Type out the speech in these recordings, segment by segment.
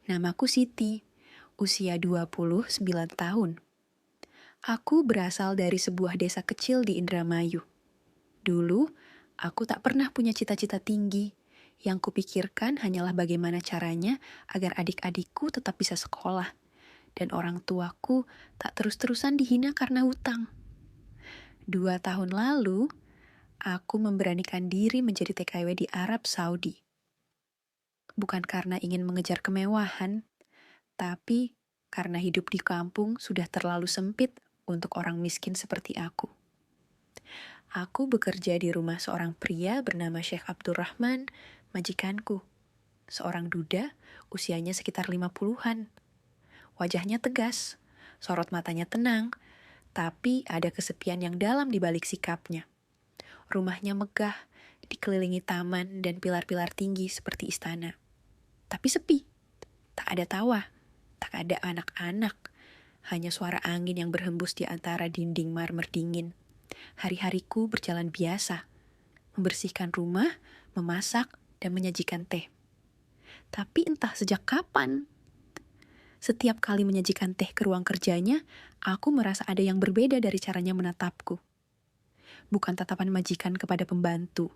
Namaku Siti, usia 29 tahun. Aku berasal dari sebuah desa kecil di Indramayu. Dulu, aku tak pernah punya cita-cita tinggi. Yang kupikirkan hanyalah bagaimana caranya agar adik-adikku tetap bisa sekolah. Dan orang tuaku tak terus-terusan dihina karena hutang. 2 tahun lalu, aku memberanikan diri menjadi TKW di Arab Saudi. Bukan karena ingin mengejar kemewahan, tapi karena hidup di kampung sudah terlalu sempit untuk orang miskin seperti aku. Aku bekerja di rumah seorang pria bernama Syekh Abdurrahman, majikanku. Seorang duda, usianya sekitar 50-an. Wajahnya tegas, sorot matanya tenang, tapi ada kesepian yang dalam di balik sikapnya. Rumahnya megah, dikelilingi taman dan pilar-pilar tinggi seperti istana. Tapi sepi, tak ada tawa, tak ada anak-anak, hanya suara angin yang berhembus di antara dinding marmer dingin. Hari-hariku berjalan biasa, membersihkan rumah, memasak, dan menyajikan teh. Tapi entah sejak kapan, setiap kali menyajikan teh ke ruang kerjanya, aku merasa ada yang berbeda dari caranya menatapku. Bukan tatapan majikan kepada pembantu,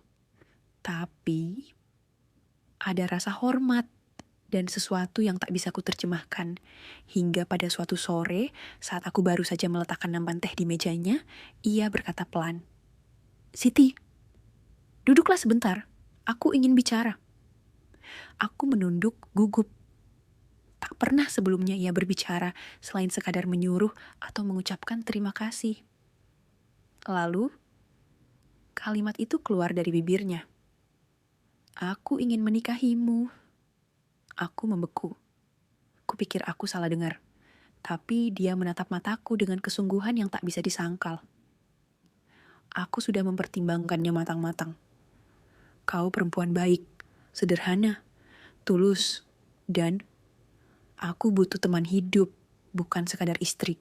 tapi ada rasa hormat dan sesuatu yang tak bisa kuterjemahkan. Hingga pada suatu sore, saat aku baru saja meletakkan nampan teh di mejanya, ia berkata pelan, "Siti, duduklah sebentar, aku ingin bicara." Aku menunduk gugup. Tak pernah sebelumnya ia berbicara selain sekadar menyuruh atau mengucapkan terima kasih. Lalu, kalimat itu keluar dari bibirnya. "Aku ingin menikahimu." Aku membeku. Kupikir aku salah dengar. Tapi dia menatap mataku dengan kesungguhan yang tak bisa disangkal. Aku sudah mempertimbangkannya matang-matang. Kau perempuan baik, sederhana, tulus, dan aku butuh teman hidup, bukan sekadar istri.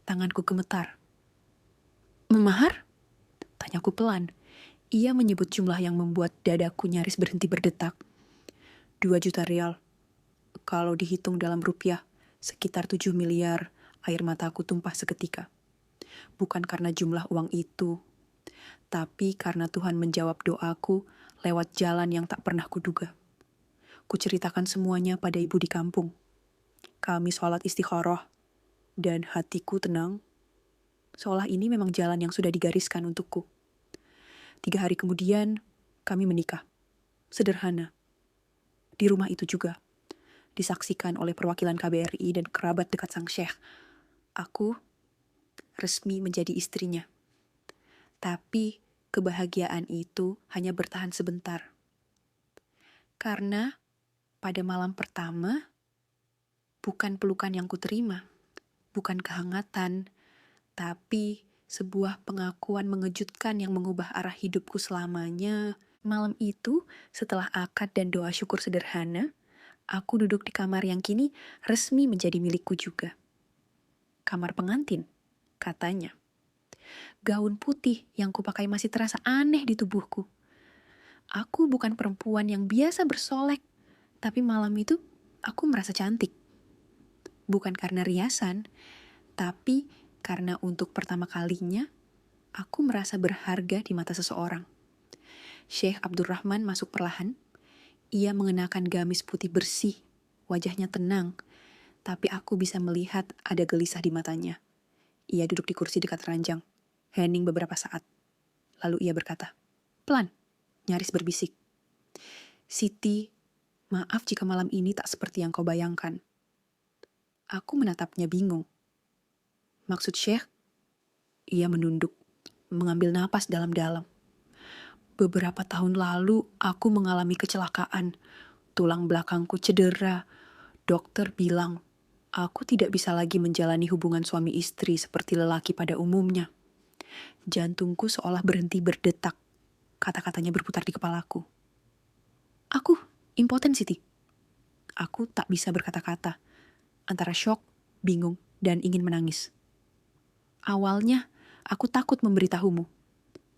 Tanganku gemetar. "Memahar?" Tanyaku pelan. Ia menyebut jumlah yang membuat dadaku nyaris berhenti berdetak. 2 juta rial. Kalau dihitung dalam rupiah, sekitar 7 miliar. Air mataku tumpah seketika. Bukan karena jumlah uang itu, tapi karena Tuhan menjawab doaku lewat jalan yang tak pernah kuduga. Kuceritakan semuanya pada ibu di kampung. Kami sholat istikharah, dan hatiku tenang. Seolah ini memang jalan yang sudah digariskan untukku. 3 hari kemudian, kami menikah. Sederhana. Di rumah itu juga, disaksikan oleh perwakilan KBRI dan kerabat dekat sang syekh. Aku resmi menjadi istrinya. Tapi kebahagiaan itu hanya bertahan sebentar. Karena pada malam pertama, bukan pelukan yang kuterima, bukan kehangatan, tapi sebuah pengakuan mengejutkan yang mengubah arah hidupku selamanya. Malam itu, setelah akad dan doa syukur sederhana, aku duduk di kamar yang kini resmi menjadi milikku juga. Kamar pengantin, katanya. Gaun putih yang kupakai masih terasa aneh di tubuhku. Aku bukan perempuan yang biasa bersolek, tapi malam itu aku merasa cantik. Bukan karena riasan, tapi karena untuk pertama kalinya, aku merasa berharga di mata seseorang. Syekh Abdurrahman masuk perlahan. Ia mengenakan gamis putih bersih, wajahnya tenang, tapi aku bisa melihat ada gelisah di matanya. Ia duduk di kursi dekat ranjang, hening beberapa saat. Lalu ia berkata, pelan, nyaris berbisik, "Siti, maaf jika malam ini tak seperti yang kau bayangkan." Aku menatapnya bingung. "Maksud Syekh?" Ia menunduk, mengambil napas dalam-dalam. "Beberapa tahun lalu aku mengalami kecelakaan. Tulang belakangku cedera. Dokter bilang, aku tidak bisa lagi menjalani hubungan suami istri seperti lelaki pada umumnya. Jantungku seolah berhenti berdetak. Kata-katanya berputar di kepalaku. Aku impoten, Siti." Aku tak bisa berkata-kata. Antara syok, bingung, dan ingin menangis. "Awalnya, aku takut memberitahumu.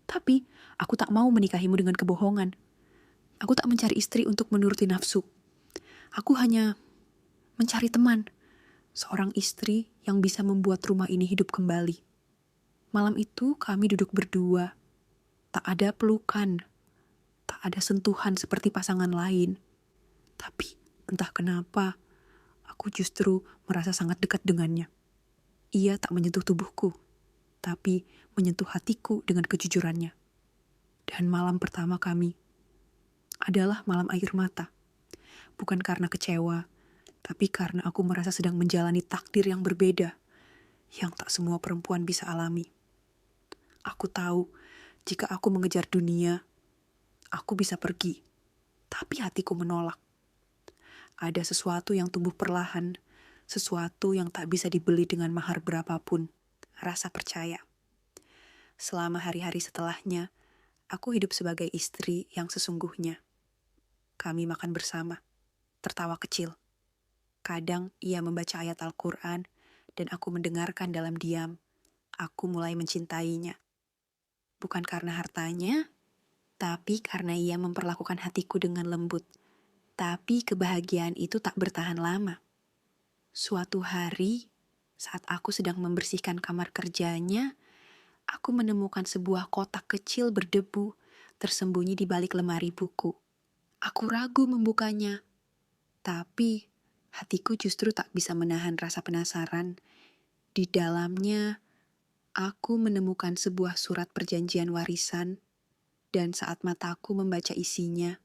Tapi, aku tak mau menikahimu dengan kebohongan. Aku tak mencari istri untuk menuruti nafsu. Aku hanya mencari teman, seorang istri yang bisa membuat rumah ini hidup kembali. Malam itu kami duduk berdua, tak ada pelukan, tak ada sentuhan seperti pasangan lain. Tapi entah kenapa, aku justru merasa sangat dekat dengannya. Ia tak menyentuh tubuhku, tapi menyentuh hatiku dengan kejujurannya. Dan malam pertama kami adalah malam air mata. Bukan karena kecewa, tapi karena aku merasa sedang menjalani takdir yang berbeda, yang tak semua perempuan bisa alami. Aku tahu, jika aku mengejar dunia, aku bisa pergi, tapi hatiku menolak. Ada sesuatu yang tumbuh perlahan, sesuatu yang tak bisa dibeli dengan mahar berapapun, rasa percaya. Selama hari-hari setelahnya, aku hidup sebagai istri yang sesungguhnya. Kami makan bersama, tertawa kecil. Kadang ia membaca ayat Al-Quran, dan aku mendengarkan dalam diam. Aku mulai mencintainya. Bukan karena hartanya, tapi karena ia memperlakukan hatiku dengan lembut. Tapi kebahagiaan itu tak bertahan lama. Suatu hari, saat aku sedang membersihkan kamar kerjanya, aku menemukan sebuah kotak kecil berdebu tersembunyi di balik lemari buku. Aku ragu membukanya, tapi hatiku justru tak bisa menahan rasa penasaran. Di dalamnya, aku menemukan sebuah surat perjanjian warisan, dan saat mataku membaca isinya,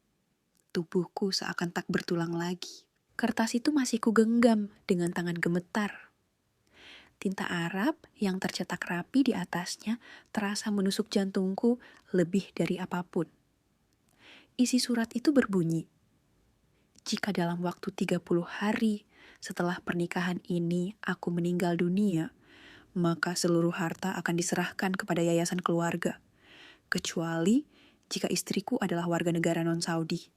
tubuhku seakan tak bertulang lagi. Kertas itu masih kugenggam dengan tangan gemetar. Tinta Arab yang tercetak rapi di atasnya terasa menusuk jantungku lebih dari apapun. Isi surat itu berbunyi, jika dalam waktu 30 hari setelah pernikahan ini aku meninggal dunia, maka seluruh harta akan diserahkan kepada yayasan keluarga. Kecuali jika istriku adalah warga negara non-Saudi,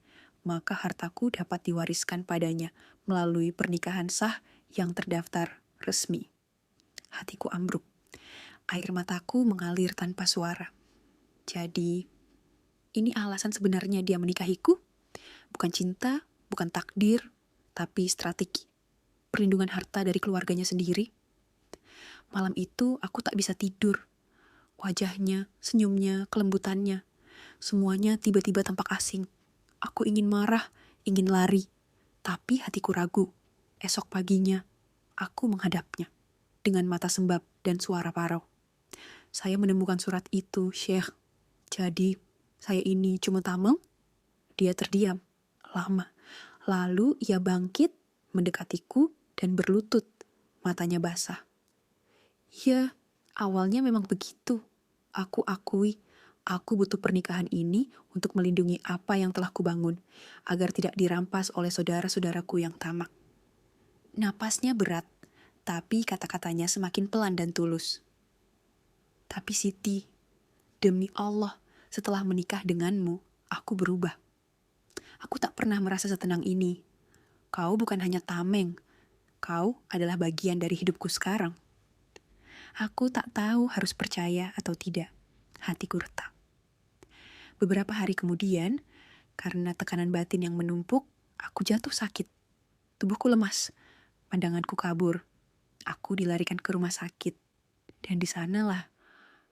maka hartaku dapat diwariskan padanya melalui pernikahan sah yang terdaftar resmi. Hatiku ambruk. Air mataku mengalir tanpa suara. Jadi, ini alasan sebenarnya dia menikahiku? Bukan cinta, bukan takdir, tapi strategi. Perlindungan harta dari keluarganya sendiri. Malam itu aku tak bisa tidur. Wajahnya, senyumnya, kelembutannya, semuanya tiba-tiba tampak asing. Aku ingin marah, ingin lari, tapi hatiku ragu. Esok paginya, aku menghadapnya dengan mata sembab dan suara parau. Saya menemukan surat itu, Syekh. Jadi, saya ini cuma tameng? Dia terdiam, lama. Lalu ia bangkit, mendekatiku, dan berlutut. Matanya basah. Ya, awalnya memang begitu. Aku akui, aku butuh pernikahan ini untuk melindungi apa yang telah kubangun, agar tidak dirampas oleh saudara-saudaraku yang tamak. Napasnya berat, tapi kata-katanya semakin pelan dan tulus. Tapi Siti, demi Allah, setelah menikah denganmu, aku berubah. Aku tak pernah merasa setenang ini. Kau bukan hanya tameng, kau adalah bagian dari hidupku sekarang. Aku tak tahu harus percaya atau tidak. Hatiku retak. Beberapa hari kemudian, karena tekanan batin yang menumpuk, aku jatuh sakit. Tubuhku lemas, pandanganku kabur. Aku dilarikan ke rumah sakit. Dan di sanalah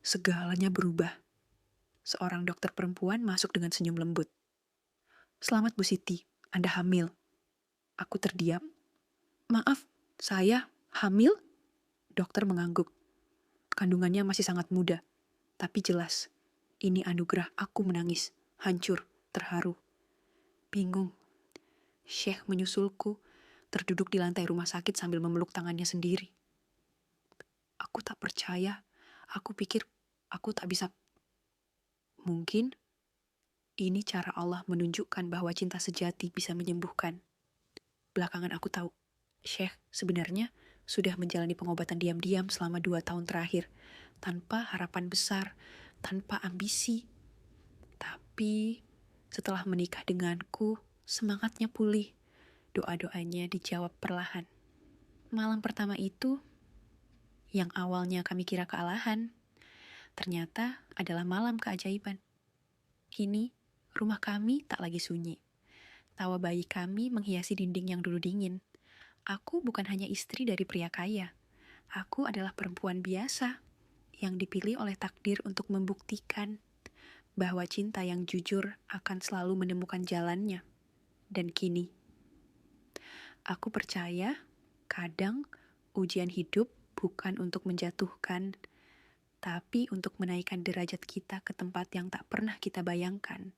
segalanya berubah. Seorang dokter perempuan masuk dengan senyum lembut. Selamat Bu Siti, Anda hamil. Aku terdiam. Maaf, saya hamil? Dokter mengangguk. Kandungannya masih sangat muda. Tapi jelas, ini anugerah. Aku menangis, hancur, terharu. Bingung. Syekh menyusulku, terduduk di lantai rumah sakit sambil memeluk tangannya sendiri. Aku tak percaya. Aku pikir aku tak bisa. Mungkin ini cara Allah menunjukkan bahwa cinta sejati bisa menyembuhkan. Belakangan aku tahu, Syekh sebenarnya sudah menjalani pengobatan diam-diam selama 2 tahun terakhir, tanpa harapan besar, tanpa ambisi. Tapi setelah menikah denganku, semangatnya pulih. Doa-doanya dijawab perlahan. Malam pertama itu, yang awalnya kami kira kealahan, ternyata adalah malam keajaiban. Kini, rumah kami tak lagi sunyi. Tawa bayi kami menghiasi dinding yang dulu dingin. Aku bukan hanya istri dari pria kaya. Aku adalah perempuan biasa yang dipilih oleh takdir untuk membuktikan bahwa cinta yang jujur akan selalu menemukan jalannya. Dan kini, aku percaya kadang ujian hidup bukan untuk menjatuhkan, tapi untuk menaikkan derajat kita ke tempat yang tak pernah kita bayangkan.